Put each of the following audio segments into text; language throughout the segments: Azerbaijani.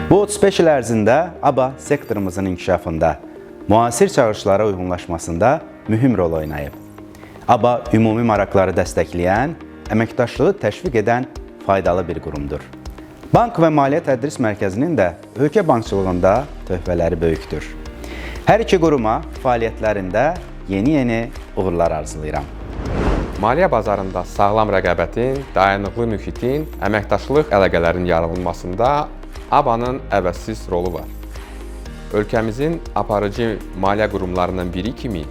Bu 35 il ərzində ABA sektorumuzun inkişafında, müasir çağırışlara uyğunlaşmasında mühüm rol oynayıb. ABA ümumi maraqları dəstəkləyən, əməkdaşlığı təşviq edən faydalı bir qurumdur. Bank və Maliyyə Tədris Mərkəzinin də ölkə bankçılığında töhfələri böyükdür. Hər iki quruma fəaliyyətlərində yeni uğurlar arzulayıram. Maliyyə bazarında sağlam rəqabətin, dayanıqlı mühitin, əməkdaşlıq əlaqələrinin yaradılmasında ABA-nın əvəzsiz rolu var. Ölkəmizin aparıcı maliyyə qurumlarından biri kimi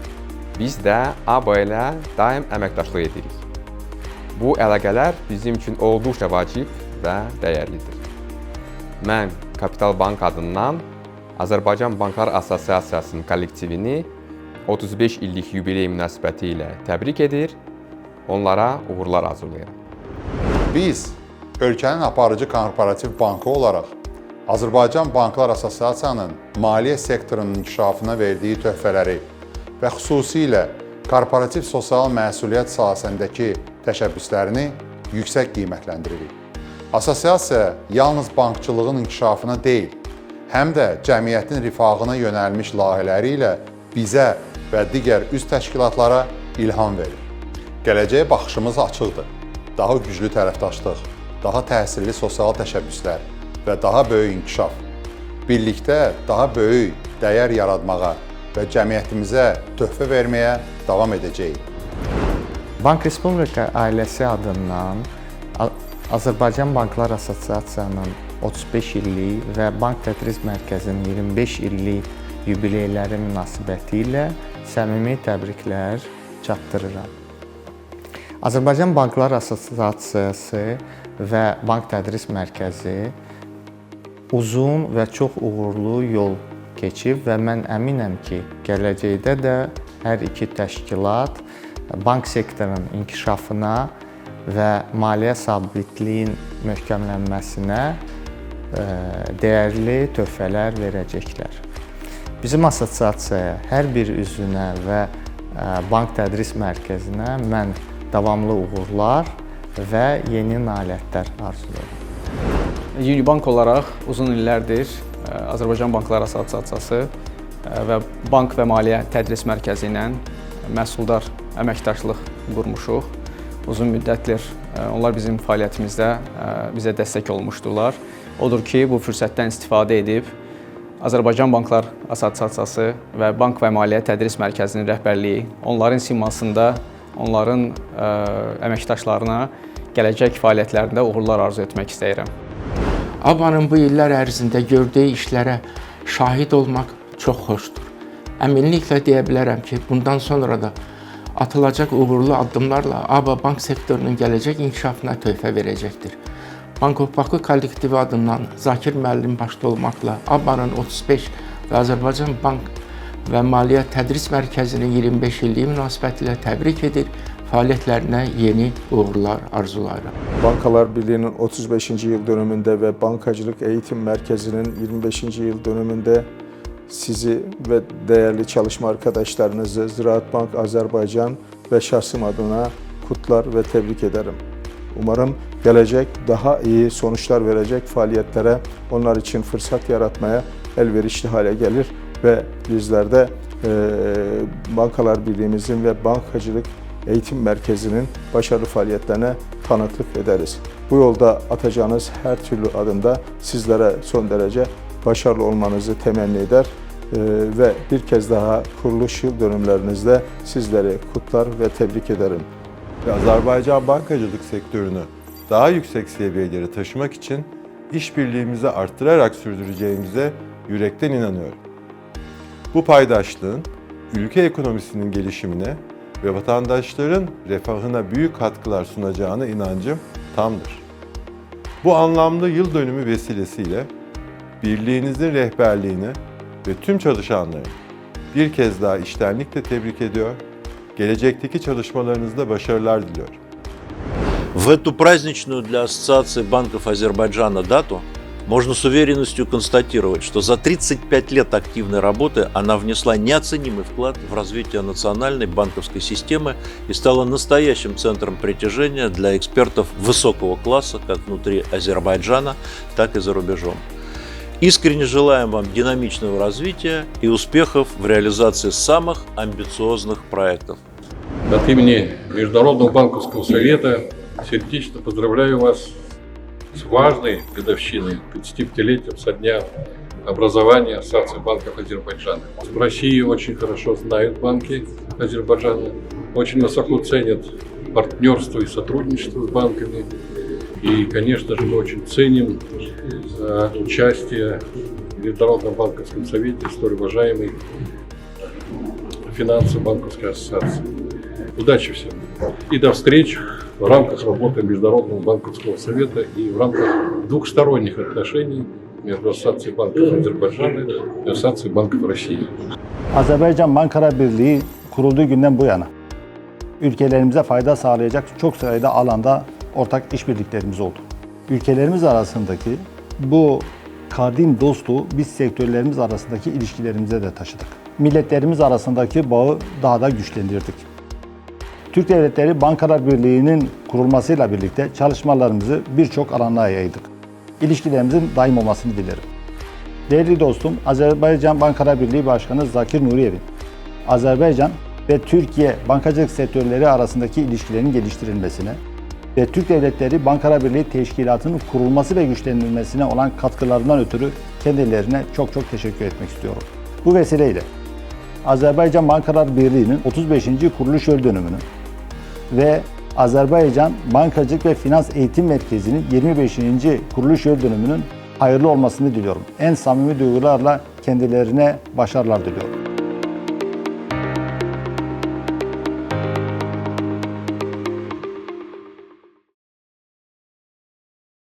biz də ABA ilə daim əməkdaşlıq edirik. Bu əlaqələr bizim üçün olduqca vacib və dəyərlidir. Mən Kapital Bank adından Azərbaycan Banklar Assosiasiyasının kollektivini 35 illik yubiley münasibəti ilə təbrik edir, onlara uğurlar arzulayıram. Biz ölkənin aparıcı korporativ bankı olaraq Azərbaycan Banklar Assosiasiyasının maliyyə sektorunun inkişafına verdiyi töhfələri və xüsusilə korporativ sosial məsuliyyət sahəsindəki təşəbbüslərini yüksək qiymətləndiririk. Assosiasiya yalnız bankçılığın inkişafına deyil, həm də cəmiyyətin rifahına yönəlmiş layihələri ilə bizə və digər üst təşkilatlara ilham verir. Gələcəyə baxışımız açıqdır. Daha güclü tərəfdaşlıq, daha təsirli sosial təşəbbüslər və daha böyük inkişaf. Birlikdə daha böyük dəyər yaratmağa və cəmiyyətimizə töhfə verməyə davam edəcəyik. Bank Respublika ailəsi adından Azərbaycan Banklar Assosiasiyasının 35 illik və Bank Tədris Mərkəzinin 25 illik yubileyləri münasibəti ilə səmimi təbriklər çatdırıram. Azərbaycan Banklar Assosiasiyası və Bank Tədris Mərkəzi uzun və çox uğurlu yol keçib və mən əminəm ki, gələcəkdə də hər iki təşkilat bank sektorunun inkişafına və maliyyə sabitliyin möhkəmlənməsinə dəyərli töhfələr verəcəklər. Bizim assosiasiyaya, hər bir üzvünə və Bank Tədris Mərkəzinə mən davamlı uğurlar və yeni nailiyyətlər arzulayıram. Unibank olaraq uzun illərdir Azərbaycan Banklar Assosiasiyası və Bank və Maliyyə Tədris Mərkəzi ilə məhsuldar əməkdaşlıq qurmuşuq. Uzun müddətdir onlar bizim fəaliyyətimizdə bizə dəstək olmuşdular. Odur ki, bu fürsətdən istifadə edib Azərbaycan Banklar Assosiasiyası və Bank və Maliyyə Tədris Mərkəzinin rəhbərliyi, onların simasında onların əməkdaşlarına gələcək fəaliyyətlərində uğurlar arzu etmək istəyirəm. ABA-nın bu illər ərzində gördüyü işlərə şahid olmaq çox xoşdur. Əminliklə deyə bilərəm ki, bundan sonra da atılacaq uğurlu addımlarla ABA bank sektorunun gələcək inkişafına töhfə verəcəkdir. Bank of Bakı kollektivi adından Zakir müəllim başda olmaqla ABA-nın 35 və Azərbaycan Bank və Maliyyə Tədris Mərkəzinin 25 illiyi münasibəti ilə təbrik edir, fəaliyyətlərinə yeni uğurlar arzulayıram. Bankalar Birliği'nin 35. yıl dönümündə və Bankacılıq Eğitim Mərkəzinin 25. yıl dönümündə sizi və dəyərli çalışma arkadaşlarınızı Ziraat Bank Azərbaycan və şəxsim adına kutlar və təbrik ederim. Umarım gələcək daha iyi sonuçlar verəcək fəaliyyətlərə onlar için fırsat yaratmaya elverişli hale gelir və bizlər də Bankalar Birliğimizin və Bankacılıq Eğitim Mərkəzinin başarılı fəaliyyətlərinə tanıqlıq ederiz. Bu yolda atacağınız hər türlü adımda sizlərə son dərəcə başarılı olmanızı təmenni eder və bir kez daha kuruluş yıl dönümlerinizde sizleri kutlar ve tebrik ederim. Azerbaycan bankacılık sektörünü daha yüksek seviyelere taşımak için işbirliğimizi arttırarak sürdüreceğimize yürekten inanıyorum. Bu paydaşlığın ülke ekonomisinin gelişimine ve vatandaşların refahına büyük katkılar sunacağına inancım tamdır. Bu anlamlı yıl dönümü vesilesiyle birliğinizin rehberliğini ve tüm çalışanları bir kez daha içtenlikle tebrik ediyor, gelecekteki çalışmalarınızda başarılar diliyorum. В эту праздничную для Ассоциации банков Азербайджана дату можно с уверенностью констатировать, что за 35 лет активной работы она внесла неоценимый вклад в развитие национальной банковской системы и стала настоящим центром притяжения для экспертов высокого класса как внутри Азербайджана, так и за рубежом. Искренне желаем вам динамичного развития и успехов в реализации самых амбициозных проектов. От имени Международного банковского совета сердечно поздравляю вас с важной годовщиной, 35-летием со дня образования Ассоциации банков Азербайджана. В России очень хорошо знают банки Азербайджана, очень высоко ценят партнерство и сотрудничество с банками. И, конечно же, мы очень ценим участие в Международном банковском совете столь уважаемой финансово-банковской ассоциации. Удачи всем! И до встречи в рамках работы Международного банковского совета и в рамках двухсторонних отношений между Ассоциацией банков Azerbaycan'ı ve Aссоциацией банков России. Azerbaycan Bankalar Birliği kurulduğu günden bu yana ülkelerimize fayda sağlayacak çok sayıda alanda ortak işbirliklerimiz oldu. Ülkelerimiz arasındaki bu kadim dostluğu biz sektörlerimiz arasındaki ilişkilerimize de taşıdık. Milletlerimiz arasındaki bağı daha da güçlendirdik. Türk Devletleri Bankalar Birliği'nin kurulmasıyla birlikte çalışmalarımızı birçok alana yaydık. İlişkilerimizin daim olmasını dilerim. Değerli dostum, Azerbaycan Bankalar Birliği Başkanı Zakir Nuriyev'in Azerbaycan ve Türkiye bankacılık sektörleri arasındaki ilişkilerin geliştirilmesine ve Türk Devletleri Bankalar Birliği Teşkilatı'nın kurulması ve güçlendirilmesine olan katkılarından ötürü kendilerine çok teşekkür etmek istiyorum. Bu vesileyle Azerbaycan Bankalar Birliği'nin 35. kuruluş yıl dönümünü ve Azerbaycan Bankacılık ve Finans Eğitim Merkezi'nin 25. kuruluş yıl dönümünün hayırlı olmasını diliyorum. En samimi duygularla kendilerine başarılar diliyorum.